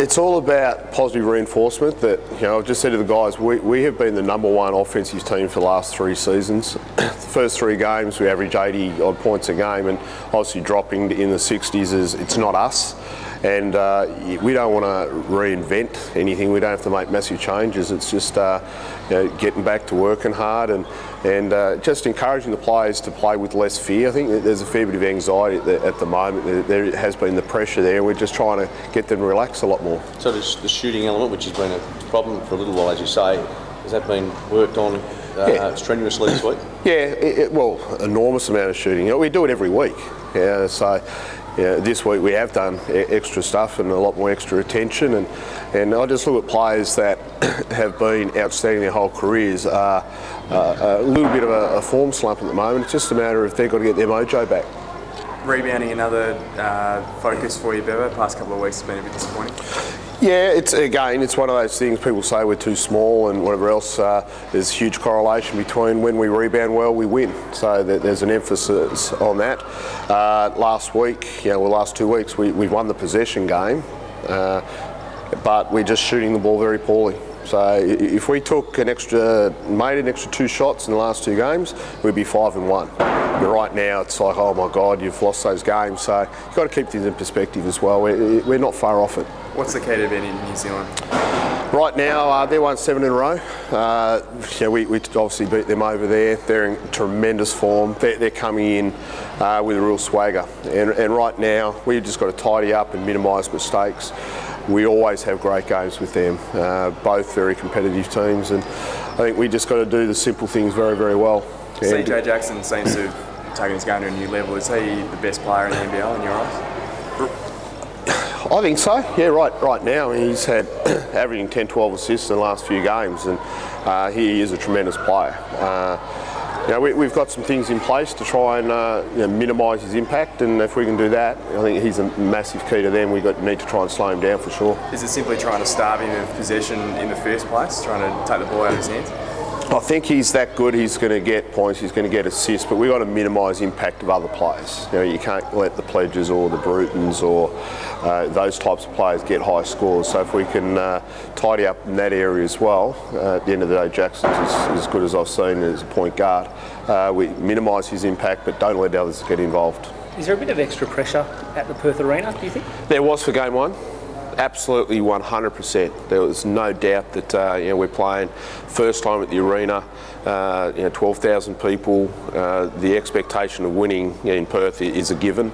It's all about positive reinforcement. That I've just said to the guys, we have been the #1 offensive team for the last 3 seasons. The first 3 games we average 80 odd points a game, and obviously dropping in the 60s it's not us. And we don't want to reinvent anything. We don't have to make massive changes. It's just getting back to working hard and just encouraging the players to play with less fear. I think that there's a fair bit of anxiety at the moment. There has been the pressure there. We're just trying to get them to relax a lot more. So the shooting element, which has been a problem for a little while, as you say, has that been worked on strenuously this week? Yeah, well, enormous amount of shooting. We do it every week. Yeah, so. Yeah, this week we have done extra stuff and a lot more extra attention, and I just look at players that have been outstanding their whole careers are a little bit of a form slump at the moment. It's just a matter of they've got to get their mojo back. Rebounding another focus for you, Bevo. The past couple of weeks has been a bit disappointing. Yeah, it's one of those things people say we're too small and whatever else. There's huge correlation between when we rebound well, we win. So there's an emphasis on that. Last week, last 2 weeks, we've won the possession game, but we're just shooting the ball very poorly. So if we made an extra 2 shots in the last 2 games, we'd be 5-1. But right now, it's like, oh my God, you've lost those games. So you've got to keep things in perspective as well. We're not far off it. What's the key to beating New Zealand? Right now, they won 7 in a row. We obviously beat them over there. They're in tremendous form. They're coming in with a real swagger. And right now, we've just got to tidy up and minimise mistakes. We always have great games with them, both very competitive teams. And I think we just got to do the simple things very, very well. CJ Jackson seems to have taken his game to a new level. Is he the best player in the NBL in your eyes? I think so. Yeah, right now he's had averaging 10-12 assists in the last few games, and he is a tremendous player. We've got some things in place to try and minimise his impact, and if we can do that, I think he's a massive key to them. We need to try and slow him down for sure. Is it simply trying to starve him of possession in the first place, trying to take the ball out of his hands? I think he's that good. He's going to get points. He's going to get assists, but we've got to minimise impact of other players. You can't let the Pledges or the Brutons or those types of players get high scores. So if we can tidy up in that area as well, at the end of the day, Jackson's as good as I've seen as a point guard. We minimise his impact, but don't let others get involved. Is there a bit of extra pressure at the Perth Arena, do you think? There was for game 1. Absolutely 100%. There was no doubt that we're playing first time at the arena, 12,000 people. The expectation of winning in Perth is a given.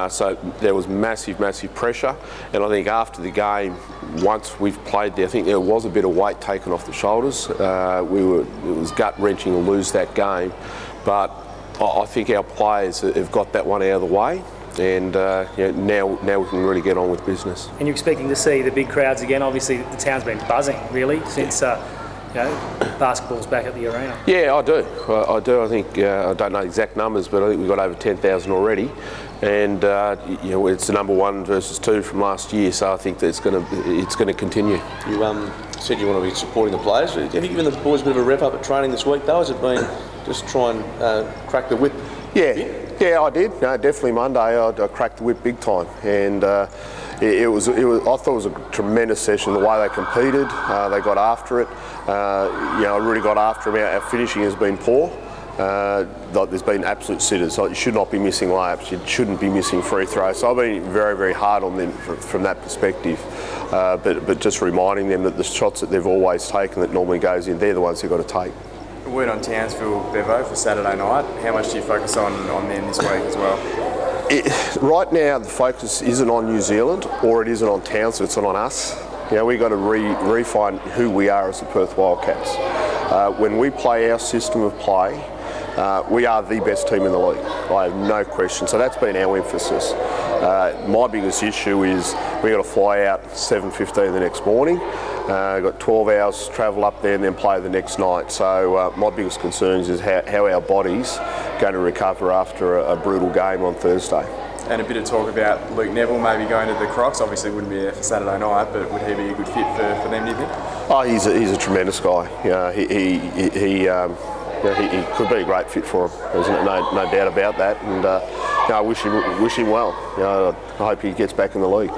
So there was massive pressure, and I think after the game, once we've played there, I think there was a bit of weight taken off the shoulders. It was gut-wrenching to lose that game, but I think our players have got that one out of the way. And now we can really get on with business. And you're expecting to see the big crowds again. Obviously, the town's been buzzing really since basketball's back at the arena. Yeah, I do. I think I don't know exact numbers, but I think we've got over 10,000 already, and it's the #1 versus 2 from last year. So I think that it's going to continue. You said you want to be supporting the players. Have you given the boys a bit of a rev up at training this week, though? Has it been just try and crack the whip? Yeah, I did. No, definitely Monday. I cracked the whip big time, and I thought it was a tremendous session. The way they competed, they got after it. I really got after them. Our finishing has been poor. There's been absolute sitters. So you should not be missing layups. You shouldn't be missing free throws. So I've been very, very hard on them from that perspective. But just reminding them that the shots that they've always taken that normally goes in, they're the ones they've got to take. A word on Townsville, Bevo, for Saturday night. How much do you focus on them this week as well? Right now, the focus isn't on New Zealand or it isn't on Townsville, it's on us. We've got to refine who we are as the Perth Wildcats. When we play our system of play, we are the best team in the league. I have no question. So that's been our emphasis. My biggest issue is we've got to fly out 7:15 the next morning. Got 12 hours travel up there and then play the next night. So my biggest concerns is how our body's going to recover after a brutal game on Thursday. And a bit of talk about Luke Neville maybe going to the Crocs. Obviously wouldn't be there for Saturday night, but would he be a good fit for them, do you think? Oh, he's a tremendous guy. He could be a great fit for him. There's no doubt about that. And I wish him well. I hope he gets back in the league.